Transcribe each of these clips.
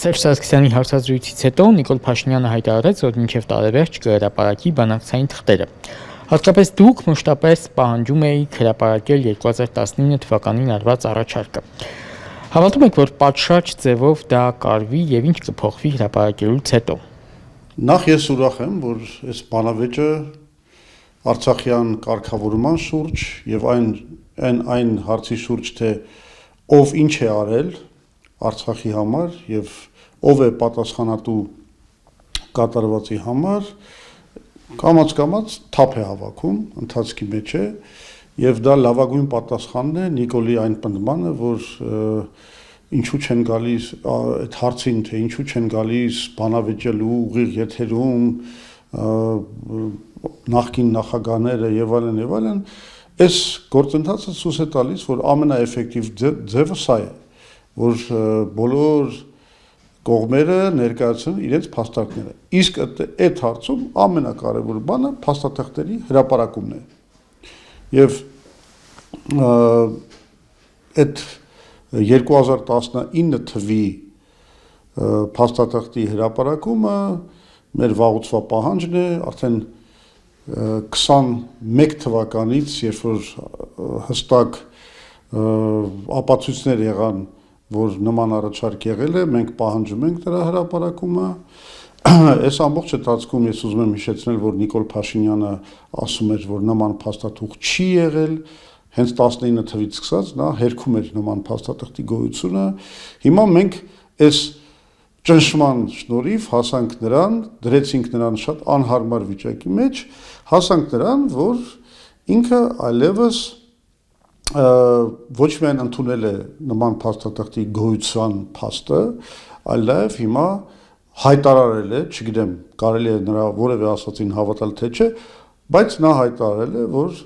Սերժ Սարգսյանի հարցազրույցից հետո Նիկոլ Փաշինյանը հայտարարեց, որ մինչև տարեվերջ կհրապարակի բանակցային թղթերը։ Հատկապես դուք մշտապես պահանջում էիք հրապարակել 2019 թվականին արված առաջարկը։ Հավատում եք, որ պատշաճ ձևով դա կարվի եւ ինչ կփոխվի հրապարակելուց հետո։ Նախ ես ուրախ եմ, որ այս բանավեճը Արցախյան կարգավորման շուրջ եւ այն հարցի շուրջ, թե ով ինչ է արել Արցախի համար եւ ով է պատասխանատու կատարվածի համար, կամաց թափ է հավաքում, ընթացքի մեջ է եւ դա լավագույն պատասխանն է Նիկոլի այն պնդմանը, որ ինչու չեն գալիս այդ հարցին, թե ինչու չեն գալիս բանավեճելու ուղիղ եթերում նախկին նախագահները եւ այլն, այս գործընթացը ցույց է տալիս, որ ամենաէֆեկտիվ ձևը սա է, որ բոլոր կողմերը ներկայացնում իրենց փաստարկները։ Իսկ այդ հարցում ամենակարևոր բանը փաստաթղթերի հրապարակումն է։ Եվ այդ 2019 թվի փաստաթղթի հրապարակումը մեր վաղուցվա պահանջն է, արդեն 21 թվականից, երբ որ հստակ ապացույցներ եղան, որ նման առաջարկ եղել է, մենք պահանջում ենք դրա հրապարակումը։ Այս ամբողջ ընթացքում ես ուզում եմ հիշեցնել, որ Նիկոլ Փաշինյանը ասում էր, որ նման փաստաթուղթ չի եղել, հենց 19 թվից սկսած նա հերքում էր նման փաստաթղթի գոյությունը։ Հիմա մենք այս ճնշման շնորհիվ հասանք նրան, դրեցինք նրան շատ անհարմար վիճակի մեջ, հասանք նրան, որ ինքը այլևս ոչ միայն ընդունել է նման փաստաթղթի գոյության փաստը, այլ նաև հիմա հայտարարել է, չգիտեմ, կարելի է նրա որևէ ասածին հավատալ թե չէ, բայց նա հայտարարել է, որ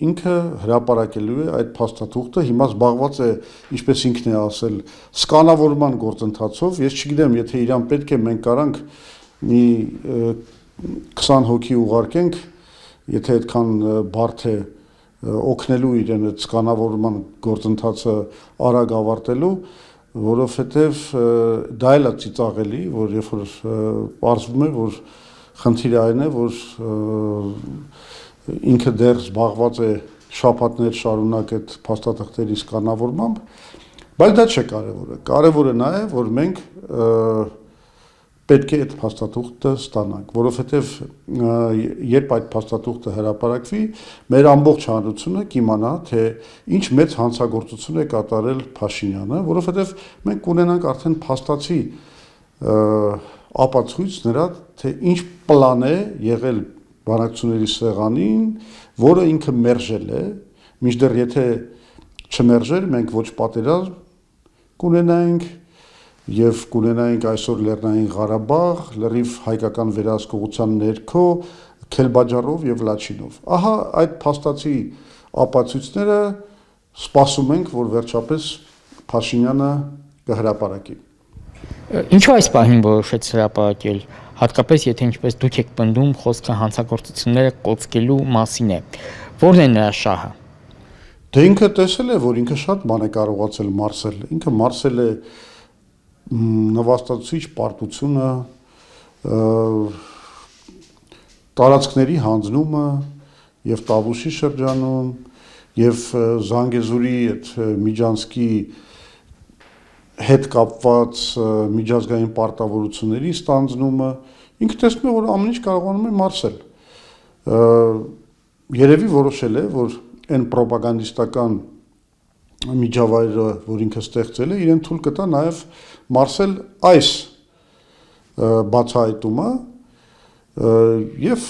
ինքը հրապարակելու է այդ փաստաթուղթը, հիմա զբաղված է, ինչպես ինքն է ասել, սկանավորման գործընթացով, ես չգիտեմ, եթե իրան պետք է մենք կարանք մի 20 հոգի ուղարկենք, եթե այդքան բարդ է օգնելու իրեն այդ սկանավորման գործընթացը արագ ավարտելու, որովհետև դա էլ է ծիծաղելի, որ երբ որ պարզվում է, որ խնդիրը այն է, որ ինքը դեռ զբաղված է շաբաթներ շարունակ այդ փաստաթղթերի սկանավորմամբ, բայց դա չէ կարևորը։ Կարևորը նա է, որ մենք պետք է այդ փաստաթուղթը ստանանք, որովհետև երբ այդ փաստաթուղթը հրապարակվի, մեր ամբողջ հանրությունը կիմանա, թե ինչ մեծ հանցագործություն է կատարել Փաշինյանը, որովհետև մենք կունենանք արդեն փաստացի ապացույց նրա, թե ինչ պլան է եղել բանակցությունների սեղանին, որը ինքը մերժել է, մինչդեռ եթե չմերժեր, մենք ոչ պատերազմ կունենայինք եւ կունենայինք այսօր Լեռնային Ղարաբաղ, լրիվ հայկական վերահսկողության ներքո, Քելբաջարով եւ Լաչինով։ Ահա այդ փաստացի ապացույցները սպասում ենք, որ վերջապես Փաշինյանը կհրապարակի։ Ինչու այս պահին որոշեց հրապարակել, հատկապես եթե ինչպես դուք եք պնդում, խոսքը հանցագործությունները կոծկելու մասին է։ Որն է նրա շահը։ Դե ինքը տեսել է, որ ինքը շատ բան է կարողացել մարսել։ Ինքը մարսել է նվաստացուցիչ պարտությունը, տարածքների հանձնումը եւ Տավուշի շրջանում եւ Զանգեզուրի այդ Միջանցքի հետ կապված միջազգային պարտավորությունների ստանձնումը, ինքը տեսնում է, որ ամեն ինչ կարողանում է մարսել։ Երևի որոշել է, որ այն պրոպագանդիստական միջավայրը, որ ինքը ստեղծել է, իրեն թույլ կտա նաև մարսել այս բացահայտումը եւ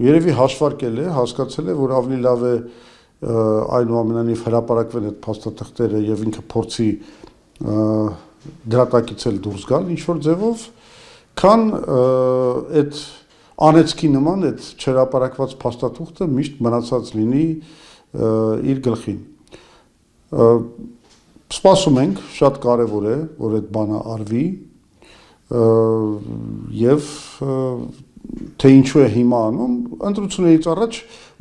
երևի հաշվարկել է, հասկացել է, որ ավելի լավ է այնուամենայնիվ հրապարակվեն այդ փաստաթղթերը եւ ինքը փորձի դրատակից էլ դուրս գալ ինչ-որ ձևով, քան այդ անեծքի նման այդ չհրապարակված փաստաթուղթը միշտ մնացած լինի իր գլխին։ Սպասում ենք, շատ կարևոր է, որ այդ բանը արվի եւ թե ինչու է հիմա անում, ընտրություններից առաջ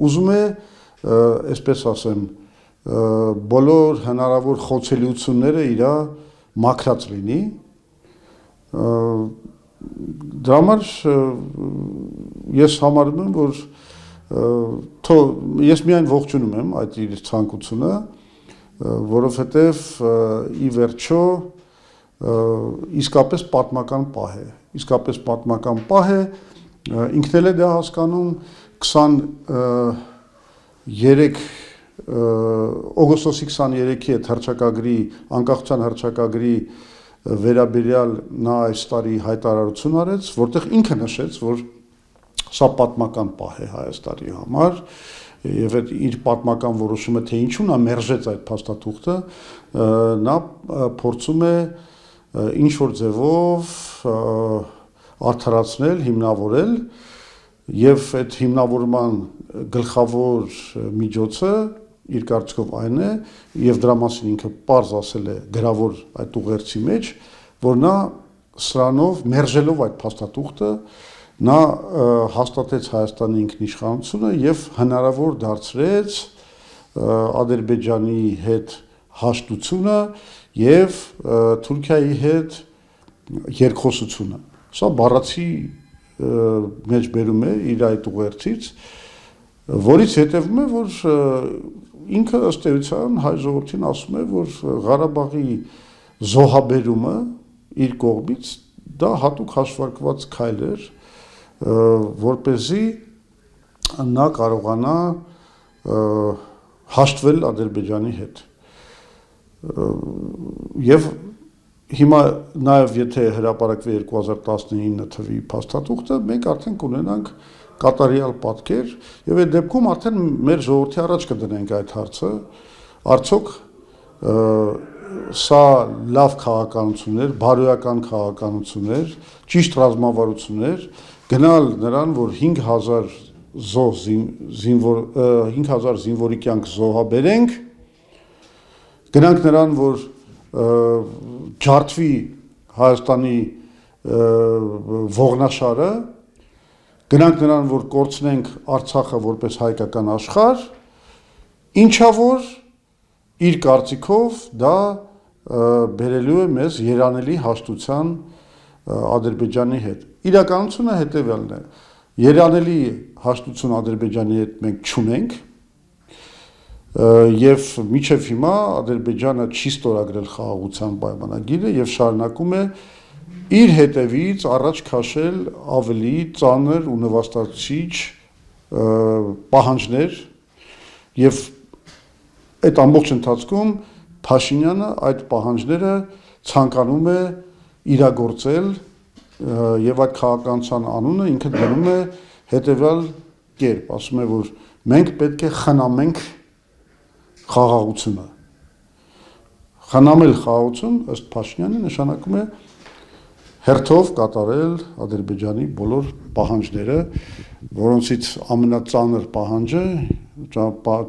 ուզում է, այսպես ասեմ, բոլոր հնարավոր խոցելիությունները իր մաքրած լինի Դրա համար ես համարում եմ, որ ես միայն ողջունում եմ այդ իր ցանկությունը, որովհետև ի վերջո իսկապես պատմական պահ է։ Իսկապես պատմական պահ է, ինքն էլ է դա հասկանում 23 օգոստոսի 23-ի այդ հռչակագրի, անկախության հռչակագրի վերաբերյալ նա այս տարի հայտարարություն արեց, որտեղ ինքը նշեց, որ սա պատմական պահ է Հայաստանի համար, եւ այդ իր պատմական որոշումը թե ինչու նա մերժեց այդ փաստաթուղթը, նա փորձում է ինչ որ ձևով արդարացնել, հիմնավորել եւ այդ հիմնավորման գլխավոր միջոցը իր կարծիքով այն է եւ դրա մասին ինքը պարզ ասել է գրավոր այդ ուղերձի մեջ, որ նա սրանով մերժելով այդ փաստաթուղթը նա հաստատեց Հայաստանի ինքնիշխանությունը եւ հնարավոր դարձրեց Ադրբեջանի հետ հաշտությունը եւ Թուրքիայի հետ երկխոսությունը։ Սա բառացի մեջ բերում է իր այդ ուղերձից, որից հետևում է, որ ինքը ըստ էության հայ ժողովրդին ասում է, որ Ղարաբաղի զոհաբերումը իր կողմից դա հատուկ հաշվարկված քայլ էր, որպեսզի նա կարողանա հաշտվել Ադրբեջանի հետ։ Եվ հիմա նաև եթե հրապարակվի 2019 թվականի փաստաթուղթը, մենք արդեն կունենանք կատարյալ պատկեր եւ այդ դեպքում արդեն մեր ժողովրդի առաջ կդնենք այդ հարցը, արդյոք սա լավ քաղաքականություն էր, բարոյական քաղաքականություն էր, ճիշտ ռազմավարություն էր, գնալ նրան, որ 5000 զինվորի կյանք զոհաբերենք, գնանք նրան, որ ջարդվի Հայաստանի ողնաշարը, գնանք նրան, որ կորցնենք Արցախը որպես հայկական աշխարհ, ինչա որ իր կարծիքով դա բերելու է մեզ երանելի հաշտության Ադրբեջանի հետ։ Իրականությունը հետևյալն է. երանելի հաշտություն Ադրբեջանի հետ մենք չունենք, եւ մինչեւ հիմա Ադրբեջանը չի ստորագրել խաղաղության պայմանագիրը եւ շարունակում է իր հետևից առաջ քաշել ավելի ծանր ու նվաստացիչ պահանջներ եւ այդ ամբողջ ընթացքում Փաշինյանը այդ պահանջները ցանկանում է իրագործել եւ այդ քաղաքականության անունը ինքը դնում է հետեւյալ կերպ, ասում է, որ մենք պետք է խնամենք խաղաղությունը։ Խնամել խաղաղություն ըստ Փաշինյանի նշանակում է հերթով կատարել Ադրբեջանի բոլոր պահանջները, որոնցից ամենածանր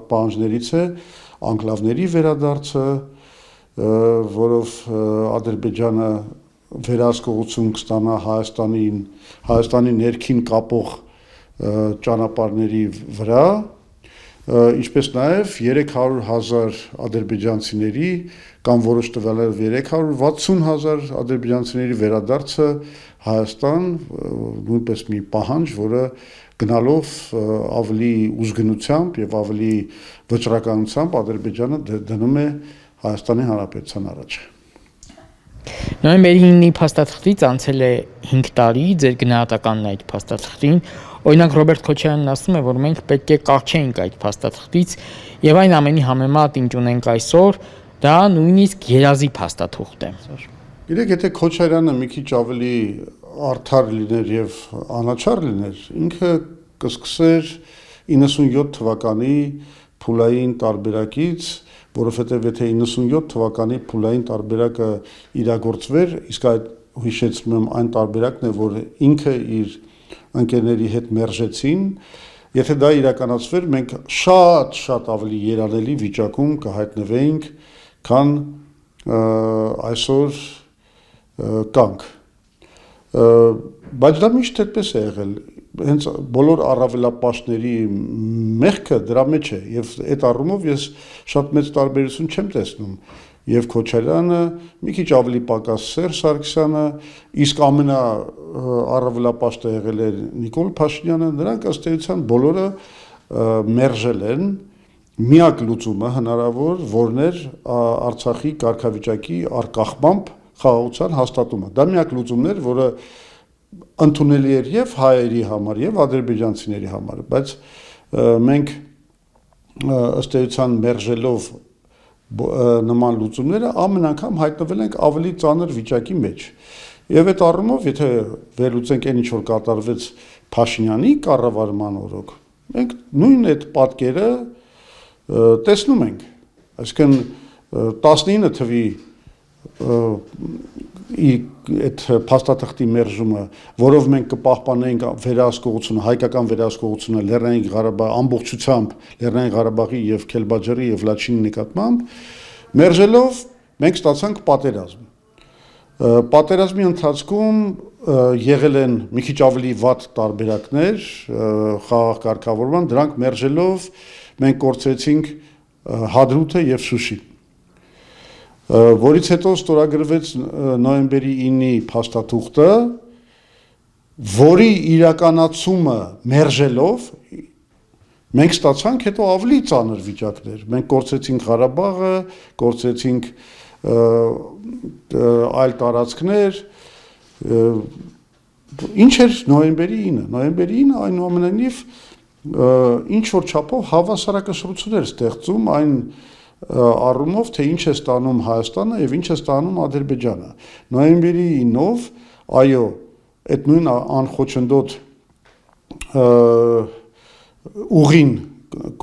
պահանջներից է անկլավների վերադարձը, որով Ադրբեջանը վերահսկողություն կստանա Հայաստանի ներքին կապող ճանապարհների վրա, ինչպես նաև 300,000 ադրբեջանցիների կամ որոշ տվյալներով 360,000 ադրբեջանցիների վերադարձը Հայաստան, նույնպես մի պահանջ, որը գնալով ավելի ուժգնությամբ եւ ավելի վճռականությամբ Ադրբեջանը դնում է Հայաստանի Հանրապետության առաջ։ Նոյեմբերի 9-ի փաստաթղթից անցել է 5 տարի, ձեր գնահատականն այդ փաստաթղթին։ Օրինակ Ռոբերտ Քոչարյանն ասում է, որ մենք պետք է կարճենք այդ փաստաթղթից եւ այն ամենի համեմատ ինչ ունենք այսօր, դա նույնիսկ երազի փաստաթուղթ է։ Գիտեք, եթե Քոչարյանը մի քիչ ավելի արդար լիներ եւ անաչառ լիներ, ինքը կսկսեր 97 թվականի փուլային տարբերակից, որովհետեւ եթե 97 թվականի փուլային տարբերակը իրագործվեր, իսկ այդ հիշեցնում եմ այն տարբերակն է, որ ինքը իր ընկերների հետ մերժեցին, եթե դա իրականացվեր, մենք շատ ավելի երանելի վիճակում կհայտնվեինք, քան այսօր կանք։ Բայց դա միշտ այդպես է եղել, հենց բոլոր առավելապաշտների մեղքը դրա մեջ է եւ այդ առումով ես շատ մեծ տարբերություն չեմ տեսնում։ եւ Քոչարյանը, մի քիչ ավելի պակաս Սերժ Սարգսյանը, իսկ ամենաառավելապաշտը եղել է Նիկոլ Փաշինյանը, նրանք ըստ էության բոլորը մերժել են միակ լուծումը հնարավոր, որն էր Արցախի կարգավիճակի արկախմամբ խաղաղության հաստատումը։ Դա միակ լուծումն էր, որը ընդունելի էր եւ հայերի համար եւ ադրբեջանցիների համար, բայց մենք ըստ էության մերժելով նման լուծումները ամեն անգամ հայտնվել ենք ավելի ծանր վիճակի մեջ։ Եվ այդ առումով, եթե վերլուծենք այն ինչ որ կատարվեց Փաշինյանի կառավարման օրոք, մենք նույն այդ պատկերը տեսնում ենք, այսինքն 19 թվի այդ փաստաթղթի մերժումը, որով մենք կպահպանենք վերահսկողությունը, հայկական վերահսկողությունը Լեռնային Ղարաբաղ ամբողջությամբ, Լեռնային Ղարաբաղի եւ Քելբաջարի եւ Լաչինի նկատմամբ, մերժելով մենք ստացանք պատերազմ։ Պատերազմի ընթացքում եղել են մի քիչ ավելի վատ տարբերակներ խաղաղ կարգավորման, դրանք մերժելով մենք կորցրեցինք Հադրութը եւ Շուշին, որից հետո ստորագրվեց նոյեմբերի 9-ի փաստաթուղթը, որի իրականացումը մերժելով մենք ստացանք հետո ավելի ծանր վիճակներ։ Մենք կորցրեցինք Ղարաբաղը, կորցրեցինք այլ տարածքներ, ինչ էր նոյեմբերի 9-ը։ Նոյեմբերի 9-ը այնուամենայնիվ ինչ որ չափով հավասարակշռություն էր ստեղծում այն առումով, թե ինչ է ստանում Հայաստանը եւ ինչ է ստանում Ադրբեջանը։ Նոյեմբերի 9-ով, այո, այդ նույն անխոչնդոտ ուղին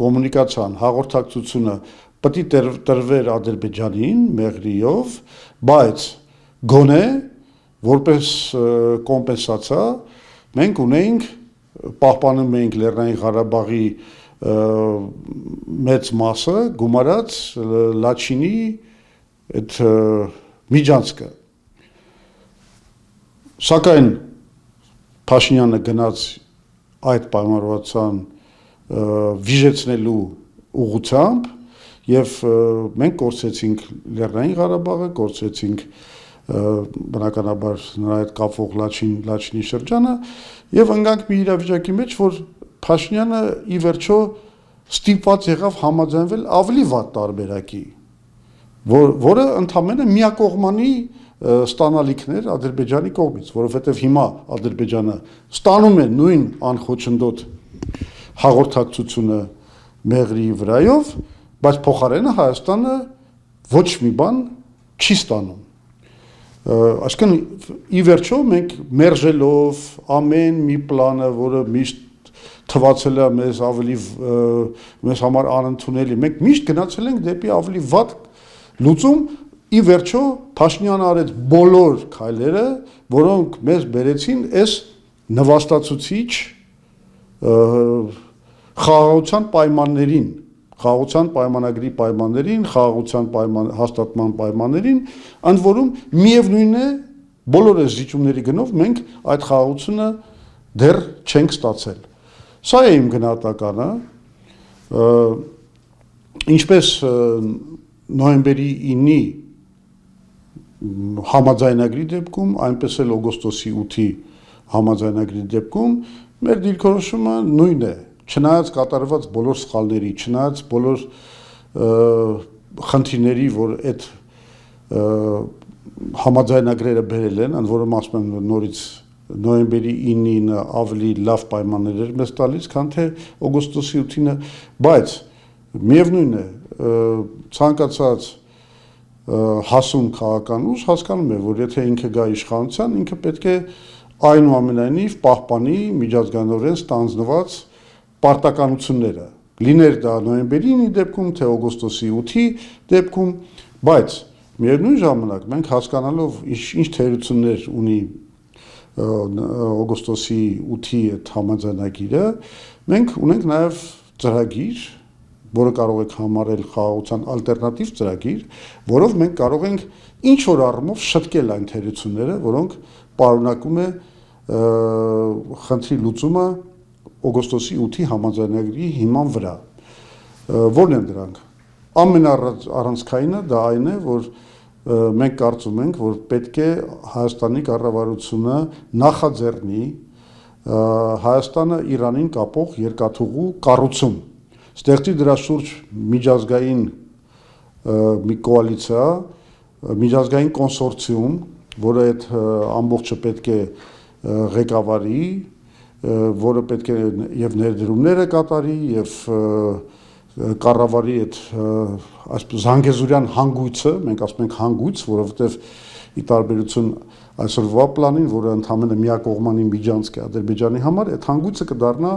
կոմունիկացիան, հաղորդակցությունը պետք է տրվեր Ադրբեջանին մեղրիով, բայց գոնե որպես կոմպենսացիա մենք ունեինք պահպանում էինք Լեռնային Ղարաբաղի մեծ մասը գումարած Լաչինի այդ միջանցքը։ Սակայն Փաշինյանը գնաց այդ պայմանավորվածության վիժեցնելու ուղղությամբ եւ մենք կորցրեցինք Լեռնային Ղարաբաղը, կորցրեցինք բնականաբար նրա հետ կապվող Լաչինի շրջանը եւ ընկանք մի իրավիճակի մեջ, որ Փաշինյանը ի վերջո ստիպված եղավ համաձայնվել ավելի վատ տարբերակի, որը ընդամենը միակողմանի ստանալիքներ Ադրբեջանի կողմից, որովհետեւ հիմա Ադրբեջանը ստանում է նույն անխոչնդոտ հաղորդակցությունը մեղրիի վրայով, բայց փոխարենը Հայաստանը ոչ մի բան չի ստանում։ Այսինքն ի վերջո մենք մերժելով ամեն մի պլանը, որը միշտ թվացել է մեզ ավելի մեզ համար անընդունելի, մենք միշտ գնացել ենք դեպի ավելի վատ լուծում, ի վերջո Փաշինյանը արեց բոլոր քայլերը, որոնք մեզ բերեցին այս նվաստացուցիչ խաղաղության պայմաններին, խաղաղության պայմանագրի պայմաններին, խաղաղության հաստատման պայմաններին, ընդ որում միևնույն է բոլոր այս զիջումների գնով մենք այդ խաղաղությունը դեռ չենք ստացել։ Սա է իմ գնահատականը, ինչպես նոյեմբերի 9-ի համաձայնագրի դեպքում, այնպես էլ օգոստոսի 8-ի համաձայնագրի դեպքում մեր դիրքորոշումը նույնն է, չնայած կատարված բոլոր սխալների, չնայած բոլոր խնդիրների, որ այդ համաձայնագրերը բերել են, ընդ որում ասում եմ նորից նոյեմբերի 9-ին ավելի լավ պայմաններ էր մեզ տալիս, քան թե օգոստոսի 8-ինը, բայց միևնույն է, ցանկացած հասուն քաղաքական ուժ հասկանում է, որ եթե ինքը գա իշխանության, ինքը պետք է այնուամենայնիվ պահպանի միջազգանորեն ստանձնված պարտականությունները, լիներ դա նոյեմբերի 9-ի դեպքում, թե օգոստոսի 8-ի դեպքում, բայց միևնույն ժամանակ մենք հասկանալով ինչ թերություններ ունի օգոստոսի 8-ի այդ համաձայնագիրը, մենք ունենք նաև ծրագիր, որը կարող եք համարել խաղաղության ալտերնատիվ ծրագիր, որով մենք կարող ենք ինչ որ առումով շտկել այն թերությունները, որոնք պարունակում է խնդրի լուծումը օգոստոսի 8-ի համաձայնագրի հիման վրա։ Որն են դրանք։ ամենաառանցքայինը դա այն է, որ մենք կարծում ենք, որ պետք է Հայաստանի կառավարությունը նախաձեռնի Հայաստանը Իրանին կապող երկաթուղու կառուցում, ստեղծի դրա շուրջ միջազգային մի կոալիցիա, միջազգային կոնսորցիում, որը այդ ամբողջը պետք է ղեկավարի, որը պետք է եւ ներդրումները կատարի եւ կառավարի այդ այսպես Զանգեզուրյան հանգույցը, մենք ասում ենք հանգույց, որովհետեւ ի տարբերություն այսօրվա պլանին, որը ընդհանրապես միակողմանի միջանցք է Ադրբեջանի համար, այդ հանգույցը կդառնա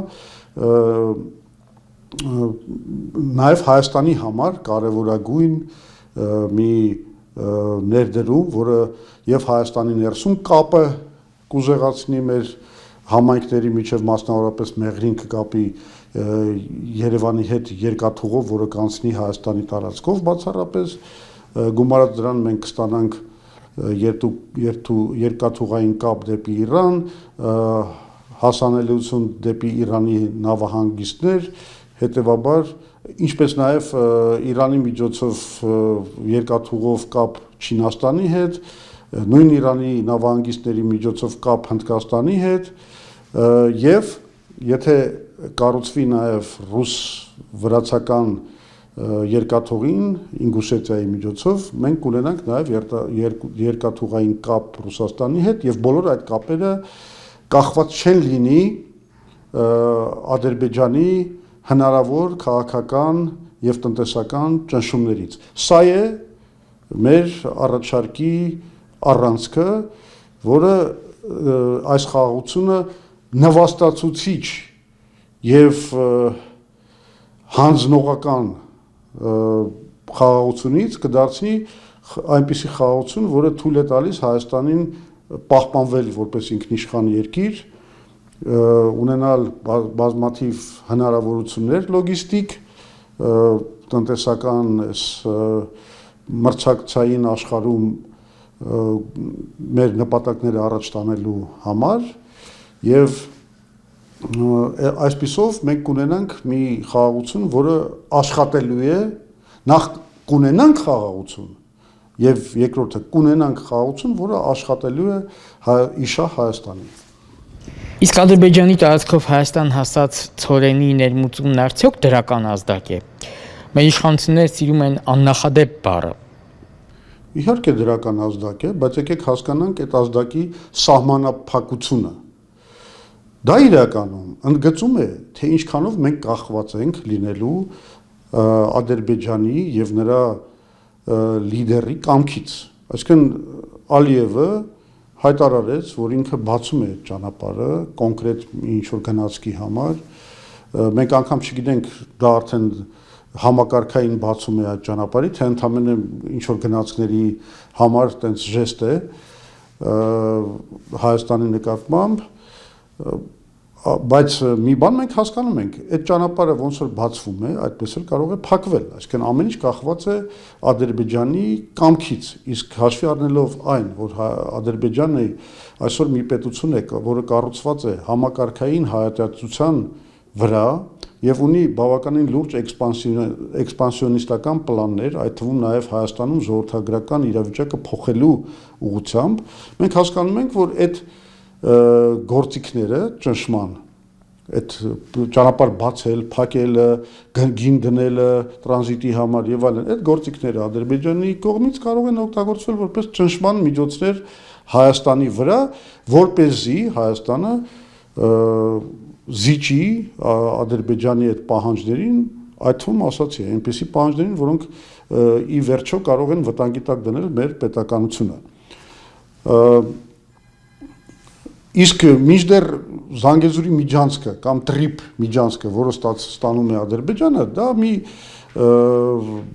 նաև Հայաստանի համար կարևորագույն մի ներդրում, որը եւ Հայաստանի ներսում կապը կուզեղացնի մեր համայնքների միջև մասնավորապես Մեղրին կկապի Երևանի հետ երկաթուղով, որը կանցնի Հայաստանի տարածքով բացառապես գումարած դրան մենք կստանանք երկաթուղային կապ դեպի Իրան, հասանելիություն դեպի Իրանի նավահանգիստներ, հետևաբար ինչպես նաև Իրանի միջոցով երկաթուղով կապ Չինաստանի հետ, նույն Իրանի նավահանգիստների միջոցով կապ Հնդկաստանի հետ եւ եթե կառուցվի նաև ռուս-վրացական երկաթուղին Ինգուշետիայի միջոցով մենք կունենանք նաև երկաթուղային կապ Ռուսաստանի հետ եւ բոլոր այդ կապերը կախված չեն լինի Ադրբեջանի հնարավոր քաղաքական եւ տնտեսական ճնշումներից։ Սա է մեր առաջարկի առանցքը, որը այս խաղաղությունը նվաստացուցիչ եւ հանձնողական խաղաղությունից կդարձնի այնպիսի խաղաղություն, որը թույլ է տալիս Հայաստանին պահպանվել որպես ինքնիշխան երկիր, ունենալ բազմաթիվ հնարավորություններ լոգիստիկ, տնտեսական մրցակցային աշխարհում մեր նպատակները առաջ տանելու համար եւ այսպիսով մենք կունենանք մի խաղաղություն, որը աշխատելու է, նախ կունենանք խաղաղություն եւ երկրորդը կունենանք խաղաղություն, որը աշխատելու է իշահ Հայաստանի։ Իսկ Ադրբեջանի տարածքով Հայաստան հասած ցորենի ներմուծումն արդյոք դրական ազդակ է։ Մեր իշխանությունները սիրում են աննախադեպ բառը։ Իհարկե դրական ազդակ է, բայց եկեք հասկանանք այդ ազդակի սահմանափակությունը։ Դա իրականում ընդգծում է, թե ինչքանով մենք կախված ենք լինելու Ադրբեջանի եւ նրա լիդերի կամքից։ Այսինքն Ալիևը հայտարարեց, որ ինքը բացում է ճանապարհը կոնկրետ ինչ-որ գնացքի համար։ Մենք անգամ չգիտենք դա արդեն համակարգային բացում է այդ ճանապարհի, թե ընդհանրապես ինչ-որ գնացքների համար տենց ժեստ է Հայաստանի նկատմամբ, բայց մի բան մենք հասկանում ենք, այդ ճանապարհը ոնց որ բացվում է, այդպես էլ կարող է փակվել, այսինքն ամեն ինչ կախված է Ադրբեջանի կամքից, իսկ հաշվի առնելով այն, որ Ադրբեջանը այսօր մի պետություն է, որը կառուցված է համակարգային հայատյացության վրա եւ ունի բավականին լուրջ էքսպանսիոնիստական պլաններ, այդ թվում նաեւ Հայաստանում ժողովրդագրական իրավիճակը փոխելու ուղղությամբ, մենք հասկանում ենք, որ այդ գործիքները ճնշման, այդ ճանապարհ բացել, փակելը, գին դնելը տրանզիտի համար եւ այլն, այդ գործիքները Ադրբեջանի կողմից կարող են օգտագործվել որպես ճնշման միջոցներ Հայաստանի վրա, որպեսզի Հայաստանը զիջի Ադրբեջանի այդ պահանջներին, այդ թվում ասացի, այնպիսի պահանջներին, որոնք ի վերջո կարող են վտանգի տակ դնել մեր պետականությունը։ Իսկ մինչդեռ Զանգեզուրի միջանցքը կամ տրիպ միջանցքը, որը ստանում է Ադրբեջանը, դա մի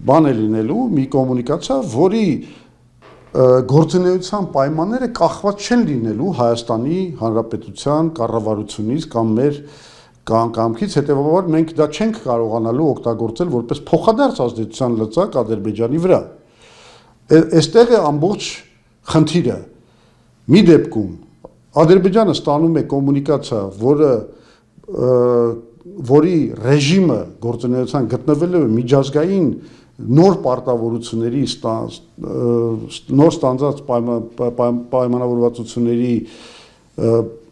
բան է լինելու, մի կոմունիկացիա, որի գործունեության պայմանները կախված չեն լինելու Հայաստանի Հանրապետության կառավարությունից կամ մեր կամքից, հետևաբար մենք դա չենք կարողանալու օգտագործել որպես փոխադարձ ազդեցության լծակ Ադրբեջանի վրա։ Այստեղ է ամբողջ խնդիրը։ Մի դեպքում Ադրբեջանը ստանում է կոմունիկացիա, որի ռեժիմը գործունեության գտնվել է միջազգային նոր պարտավորությունների նոր ստանձած պայմանավորվածությունների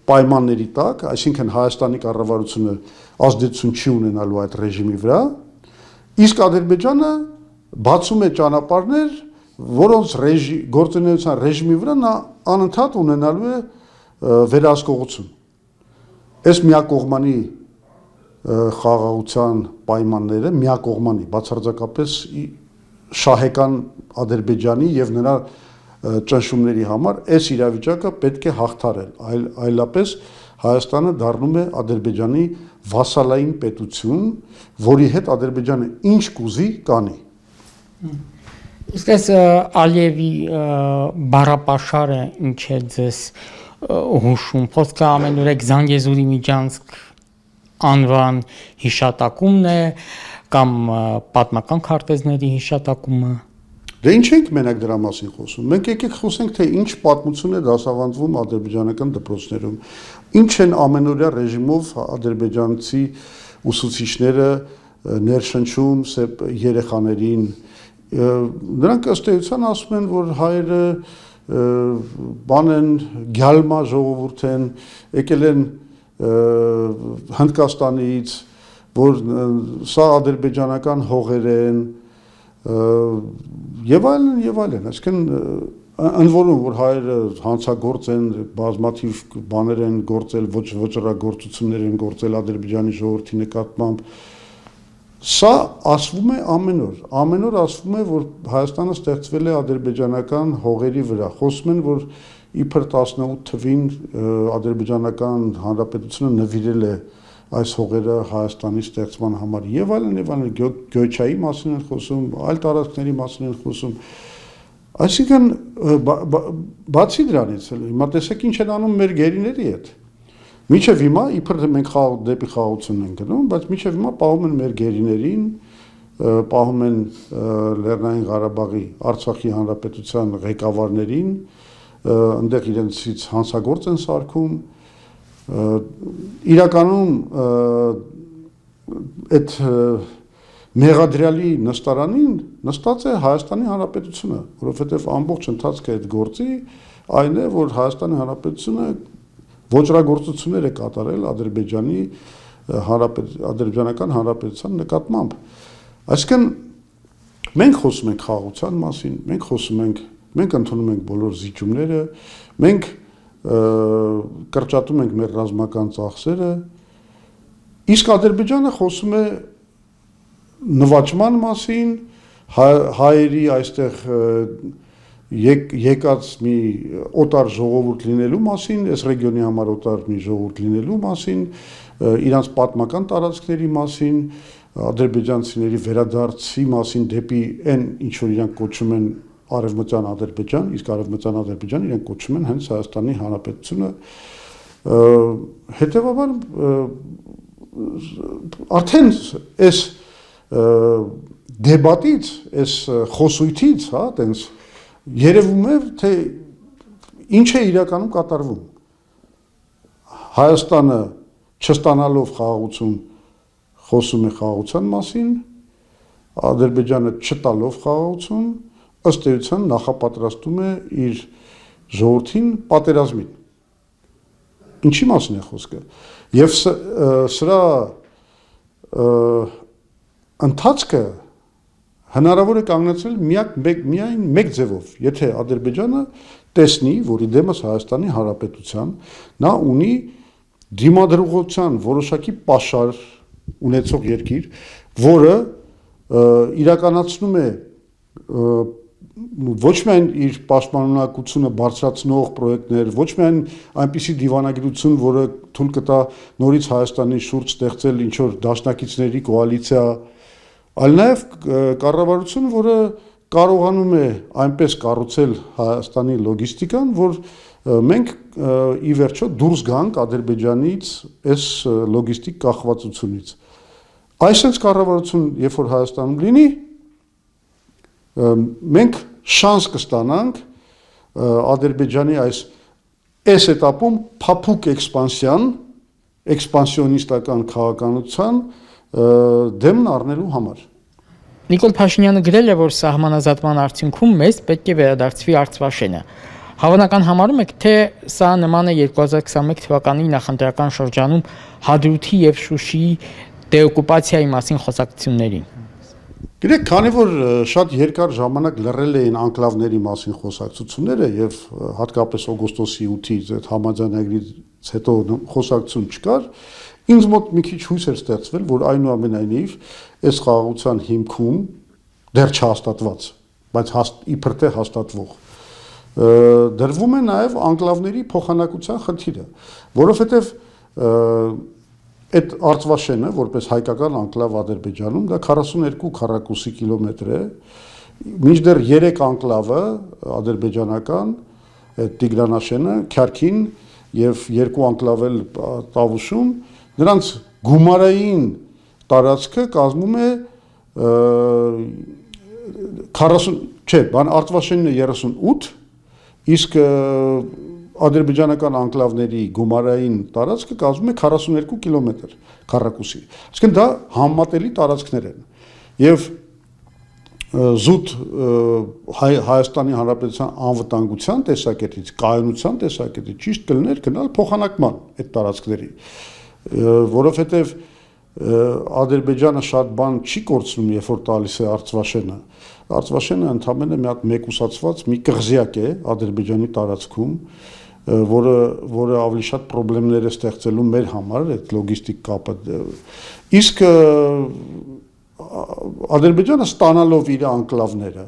պայմանների տակ, այսինքն Հայաստանի կառավարությունը ազդեցություն չի ունենալու այդ ռեժիմի վրա, իսկ Ադրբեջանը բացում է ճանապարհներ, որոնց գործունեության ռեժիմի վրա նա անընդհատ ունենալու է վերահսկողություն։ Այս միակողմանի խաղաղության պայմանները միակողմանի, բացարձակապես շահեկան Ադրբեջանի եւ նրա ճնշումների համար այս իրավիճակը պետք է հաղթարել, այլապես Հայաստանը դառնում է Ադրբեջանի վասալային պետություն, որի հետ Ադրբեջանը ինչ կուզի կանի։ Իսկ այս Ալիևի բառապաշարը ինչ է ձեզ հուշում, խոսքը ամենուրեք Զանգեզուրի Միջանցք անվան հիշատակումն է կամ պատմական քարտեզների հիշատակումը։ Դե ինչ ենք մենակ դրա մասին խոսում։ Մենք եկեք խոսենք, թե ինչ պատմություն է դասավանդվում ադրբեջանական դպրոցներում, ինչ են ամենօրյա ռեժիմով ադրբեջանցի ուսուցիչները ներշնչում երեխաներին։ Նրանք ըստ էության ասում են, որ հայերը բան են, գյալմա ժողովուրդ են, եկել են Հնդկաստանից, որ սա ադրբեջանական հողեր են, եւ այլն, այսինքն ընդ որում որ հայերը հանցագործ են, բազմաթիվ բաներ են գործել, ոչռագործություններ են գործել Ադրբեջանի ժողովրդի նկատմամբ, սա ասվում է ամեն օր ասվում է, որ Հայաստանը ստեղծվել է ադրբեջանական հողերի վրա, խոսում են, որ իբր 18 թվին ադրբեջանական հանրապետությունը նվիրել է այս հողերը Հայաստանի ստեղծման համար եւ այլն, Գյոչայի մասին են խոսում, այլ տարածքների մասին են խոսում։ Այսինքն բացի դրանից, հիմա տեսեք ինչ են անում մեր գերիների հետ։ Մինչև հիմա իբր մենք դեպի խաղաղություն ենք գնում, բայց մինչև հիմա պահում են մեր գերիներին, պահում են Լեռնային Ղարաբաղի Արցախի հանրապետության ղեկավարներին, այնտեղ իրենցից հանցագործ են սարքում, իրականում այդ մեղադրյալի նստարանին նստած է Հայաստանի Հանրապետությունը, որովհետև ամբողջ ընթացքը այդ գործի այն է, որ Հայաստանի Հանրապետությունը ոչռագործություններ է կատարել ադրբեջանական հանրապետության նկատմամբ։ Այսինքն մենք խոսում ենք խաղաղության մասին, մենք ընդունում ենք բոլոր զիջումները, մենք կրճատում ենք մեր ռազմական ծախսերը, իսկ Ադրբեջանը խոսում է նվաճման մասին, հայերի այստեղ եկած մի օտար ժողովուրդ լինելու մասին, այս ռեգիոնի համար օտար մի ժողովուրդ լինելու մասին, իրանց պատմական տարածքների մասին, ադրբեջանցիների վերադարձի մասին դեպի այն ինչ որ իրանք կոչում են Արևմտյան Ադրբեջան, իսկ Արևմտյան Ադրբեջան իրենք կոչում են հենց Հայաստանի Հանրապետությունը, հետևաբար արդեն այս դեբատից, այս խոսույթից, հա, տենց երևում է, թե ինչ է իրականում կատարվում։ Հայաստանը չստանալով խաղաղություն խոսում է խաղաղության մասին, Ադրբեջանը չտալով խաղաղություն, ըստ էության նախապատրաստում է իր ժողովրդին պատերազմին։ Ինչի մասին է խոսքը։ Եվ սրա ընթացքը հնարավոր է կանգնեցնել միայն մեկ ձևով, եթե Ադրբեջանը տեսնի, որ իդեմս Հայաստանի Հանրապետության նա ունի դիմադրողության որոշակի պաշար ունեցող երկիր, որը իրականացնում է ոչ միայն իր պաշտպանունակությունը բարձրացնող պրոյեկտներ, ոչ միայն այնպիսի դիվանագիտություն, որը թույլ կտա նորից Հայաստանի շուրջ ստեղծել ինչ-որ դաշնակիցների կոալիցիա, այլ նաև կառավարություն, որը կարողանում է այնպես կառուցել Հայաստանի լոգիստիկան, որ մենք ի վերջո դուրս գանք Ադրբեջանից այս լոգիստիկ կախվածությունից։ Այսպես կառավարություն, երբ որ Հայաստանում լինի, մենք շանս կստանանք Ադրբեջանի այս этапում փափուկ էքսպանսիոնիստական քաղաքականության դեմն առնելու համար։ Նիկոլ Փաշինյանը գրել է, որ սահմանազատման արդյունքում մեզ պետք է վերադարձվի Արցվաշենը։ Հավանական համարում եք, թե սա նման է 2021 թվականի նախընտրական շրջանում Հադրութի եւ Շուշիի դեօկուպացիայի մասին խոսակցություններին։ Գիտեք, քանի որ շատ երկար ժամանակ լռել էին անկլավների մասին խոսակցությունները եւ հատկապես օգոստոսի 8-ից այդ համաձայնագրից հետո խոսակցություն չկար, ինձ մոտ մի քիչ հույս էր ստեղծվել, որ այնուամենայնիվ այս խաղաղության հիմքում դեռ չհաստատված, բայց իբր թե հաստատվող դրվում է նաև անկլավների փոխանակության խնդիրը, որովհետև այդ Արցվաշենը, որպես հայկական անկլավ Ադրբեջանում, դա 42 քառակուսի կիլոմետր է, մինչդեռ 3 անկլավը ադրբեջանական, այդ Տիգրանաշենը, Քյարքին եւ 2 անկլավ էլ Տավուշում, նրանց գումարային տարածքը կազմում է 40, չէ, բան Արցվաշենն է 38, իսկ ադրբեջանական անկլավների գումարային տարածքը կազմում է 42 կիլոմետր քառակուսի։ Այսինքն դա համատելի տարածքներ են։ Եվ զուտ Հայաստանի Հանրապետության անվտանգության տեսակետից, կայունության տեսակետից ճիշտ կլիներ գնալ փոխանակման այդ տարածքների, որովհետև Ադրբեջանը շատ բան չի կորցնում, երբ որ տալիս է Արցվաշենը։ Արցվաշենը ընդամենը մի հատ մեկուսացված մի կղզյակ է Ադրբեջանի տարածքում, որը ավելի շատ խնդիրներ է ստեղծելու մեր համար, այդ լոգիստիկ կապը։ Իսկ Ադրբեջանը ստանալով իր անկլավները,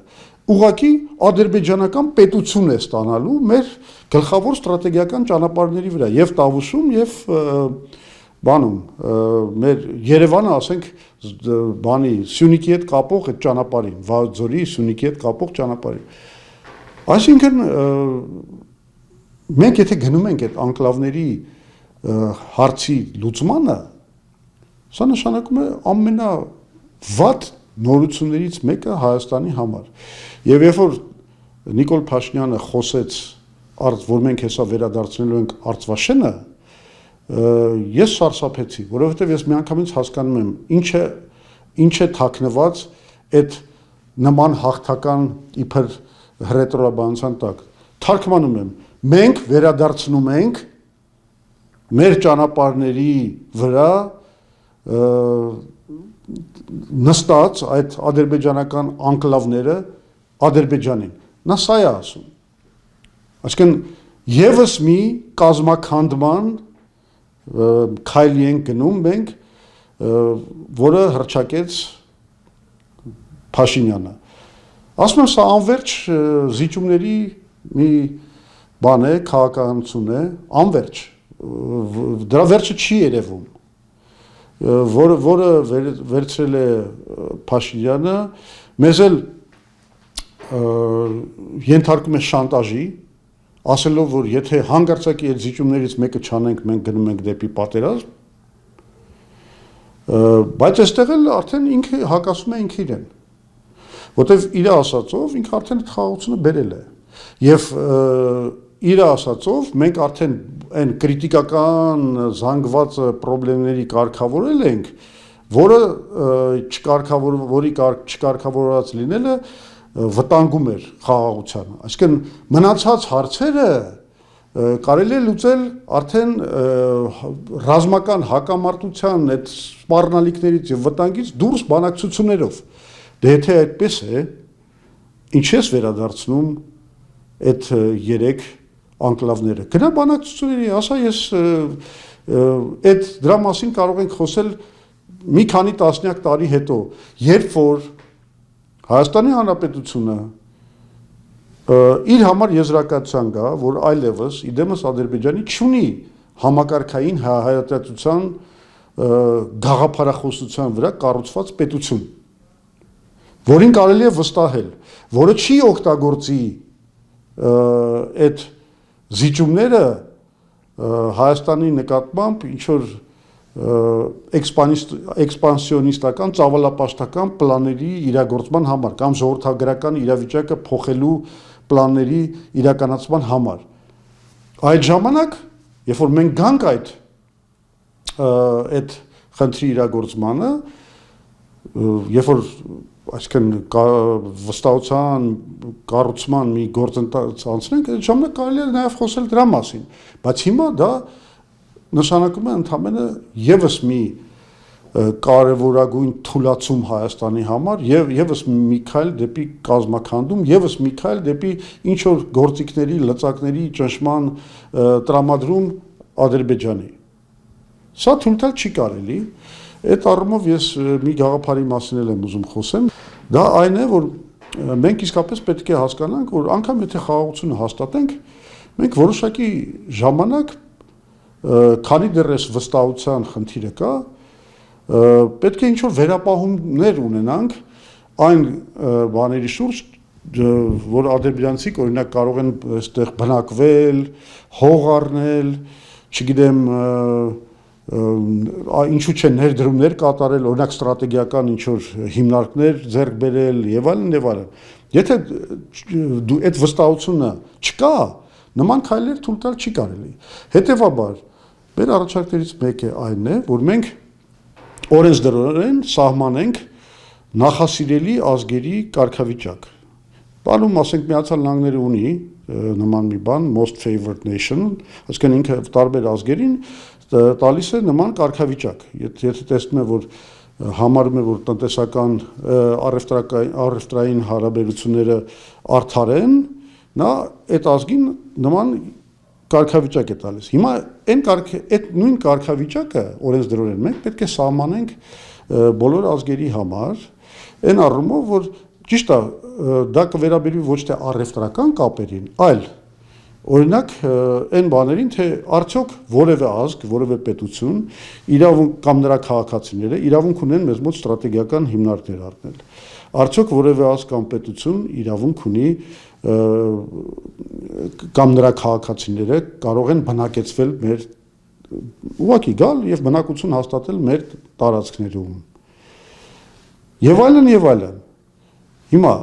ուղղակի ադրբեջանական պետություն է ստանալու մեր գլխավոր ստրատեգիական ճանապարհների վրա, եւ Տավուշում, եւ բանում մեր Երևանը, ասենք, բանի Սյունիքի հետ կապող այդ ճանապարհին, Վաղձորի Սյունիքի հետ կապող ճանապարհին։ Այսինքն մենք եթե գնում ենք այդ անկլավների հարցի լուծմանը, սա նշանակում է ամենավատ նորություններից մեկը Հայաստանի համար։ Եվ երբ որ Նիկոլ Փաշինյանը խոսեց, որ մենք հեսա վերադարձնելու ենք Արցվաշենը, ես սարսափեցի, որովհետև ես միանգամից հասկանում եմ ինչ է թաքնված այդ նման հաղթական իբր ռետրոբանության տակ։ Թարգմանում եմ, մենք վերադարձնում ենք մեր ճանապարհների վրա նստած այդ ադրբեջանական անկլավները Ադրբեջանին։ Նա սա է ասում։ Այսինքն եւս մի կազմաքանդման քայլի ենք գնում մենք, որը հռչակեց Փաշինյանը։ Ասում եմ, սա անվերջ զիջումների մի բան է, քաղաքականություն է, անվերջ։ Դրա վերջը չի երևում, որը վերցրել է Փաշինյանը, մեզ էլ ենթարկում է շանտաժի, ասելով, որ եթե հանգարցակի այդ զիջումներից մեկը չանենք, մենք գնում ենք դեպի պատերազմ, բայց այստեղ էլ արդեն ինքը հակասում է ինքը իրեն, որտեվ իր ասածով ինքը արդեն խաղաղությունը բերել է, եւ իր ասածով մենք արդեն այն կրիտիկական զանգված խնդիրների կարգավորել ենք, որի չկարգավորված լինելը վտանգում էր խաղաղությանը։ Այսինքն մնացած հարցերը կարելի է լուծել արդեն ռազմական հակամարտության այդ սպառնալիքներից եւ վտանգից դուրս բանակցություններով։ Դե եթե այդպես է, ինչ ես վերադարձնում այդ 3 անկլավները։ Գնա բանակցությունների, ասա ես այդ դրա մասին կարող ենք խոսել մի քանի տասնյակ տարի հետո, երբ որ Հայաստանի Հանրապետությունը իր համար եզրակացության գա, որ այլևս իդեմս Ադրբեջանի չունի համակարգային հայատյացության գաղափարախոսության վրա կառուցված պետություն, որին կարելի է վստահել, որը չի օգտագործի այդ զիջումները Հայաստանի նկատմամբ ինչ որ էքսպանսիոնիստական, ծավալապաշտական պլանների իրագործման համար կամ ժողովրդագրական իրավիճակը փոխելու պլանների իրականացման համար։ Այդ ժամանակ, երբ որ մենք գանք այդ խնդրի իրագործմանը, երբ որ այսինքն վստահության կառուցման մի գործընթաց անցնենք, այդ ժամանակ կարելի է նաև խոսել դրա մասին, բայց հիմա դա նշանակում է ընդհանրապես եւս մի կարևորագույն թուլացում Հայաստանի համար եւ եւս մի քայլ դեպի կազմակերպում, եւս մի քայլ դեպի ինչ որ գործիքների, լծակների ճնշման տրամադրում Ադրբեջանի։ Սա թույլ տալ չի կարելի։ Այդ առումով ես մի գաղափարի մասին եմ ուզում խոսեմ։ Դա այն է, որ մենք իսկապես պետք է հասկանանք, որ անգամ եթե խաղաղությունը հաստատենք, մենք որոշակի ժամանակ, քանի դեռ այս վստահության խնդիրը կա, պետք է ինչ-որ վերապահումներ ունենանք այն բաների շուրջ, որ ադրբեջանցիք օրինակ կարող են այստեղ բնակվել, հող առնել, չգիտեմ, ինչու՞ չէ ներդրումներ կատարել, օրինակ ստրատեգիական ինչ-որ հիմնարկներ ձեռք բերել եւ այլն։ Եթե դու այդ վստահությունը չկա, նման քայլեր թույլ տալ չի կարելի։ Հետևաբար, մեր առաջարկներից մեկը այն է, որ մենք օրենսդրորեն սահմանենք նախասիրելի ազգերի կարգավիճակ։ Բանում ասենք Միացյալ Նահանգները ունի նման մի բան, most favored nation, այսինքն ինքը տարբեր ազգերին տալիս է նման կարգավիճակ։ Եթե տեսնում է, որ համարում է, որ տնտեսական առևտրային հարաբերությունները արդար են, նա այդ ազգին նման կարգավիճակ է տալիս։ Հիմա այդ նույն կարգավիճակը օրենսդրորեն մենք պետք է սահմանենք բոլոր ազգերի համար, այն առումով, որ ճիշտ է, դա կվերաբերվի ոչ թե առևտրական կապերին, այլ օրինակ այն բաներին, թե արդյոք որևէ ազգ, որևէ պետություն իրավունք կամ նրա քաղաքացիները իրավունք ունեն մեզ մոտ ստրատեգիական հիմնարկներ առնել։ Արդյոք որևէ ազգ կամ պետություն իրավունք ունի կամ նրա քաղաքացիները կարող են բնակեցվել մեր ուղղակի գալ եւ բնակություն հաստատել մեր տարածքներում։ Եվ այլն եւ այլն։ Հիմա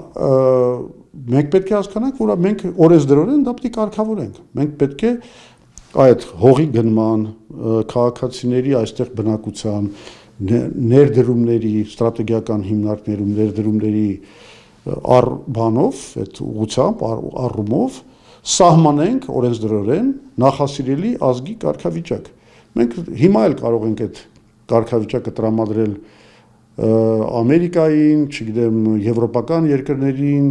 մենք պետք է հասկանանք, որ մենք օրենսդրորեն դա պետք է կարգավորենք։ Մենք պետք է այդ հողի գնման, քաղաքացիների այստեղ բնակության, ներդրումների, ստրատեգիական հիմնարկներում ներդրումների բանով, այդ ուղղությամբ, առումով սահմանենք օրենսդրորեն նախասիրելի ազգի կարգավիճակ։ Մենք հիմա էլ կարող ենք այդ կարգավիճակը տրամադրել Ամերիկային, չգիտեմ, եվրոպական երկրներին,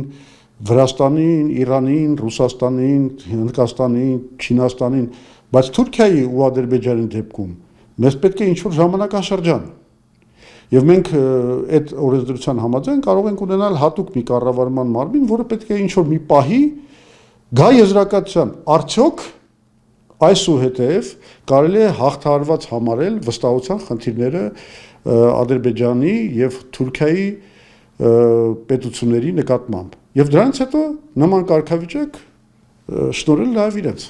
Վրաստանին, Իրանին, Ռուսաստանին, Հնդկաստանին, Չինաստանին, բայց Թուրքիայի ու Ադրբեջանի դեպքում մեզ պետք է ինչ-որ ժամանակաշրջան։ Եվ մենք այդ օրենսդրության համաձայն կարող ենք ունենալ հատուկ մի կառավարման մարմին, որը պետք է ինչ-որ մի պահի գա եզրակացության, արդյոք այսուհետև կարելի է հաղթահարված համարել վստահության խնդիրները Ադրբեջանի եւ Թուրքիայի պետությունների նկատմամբ։ Եվ դրանից հետո նման կարգավիճակ շնորհել նաև իրենց։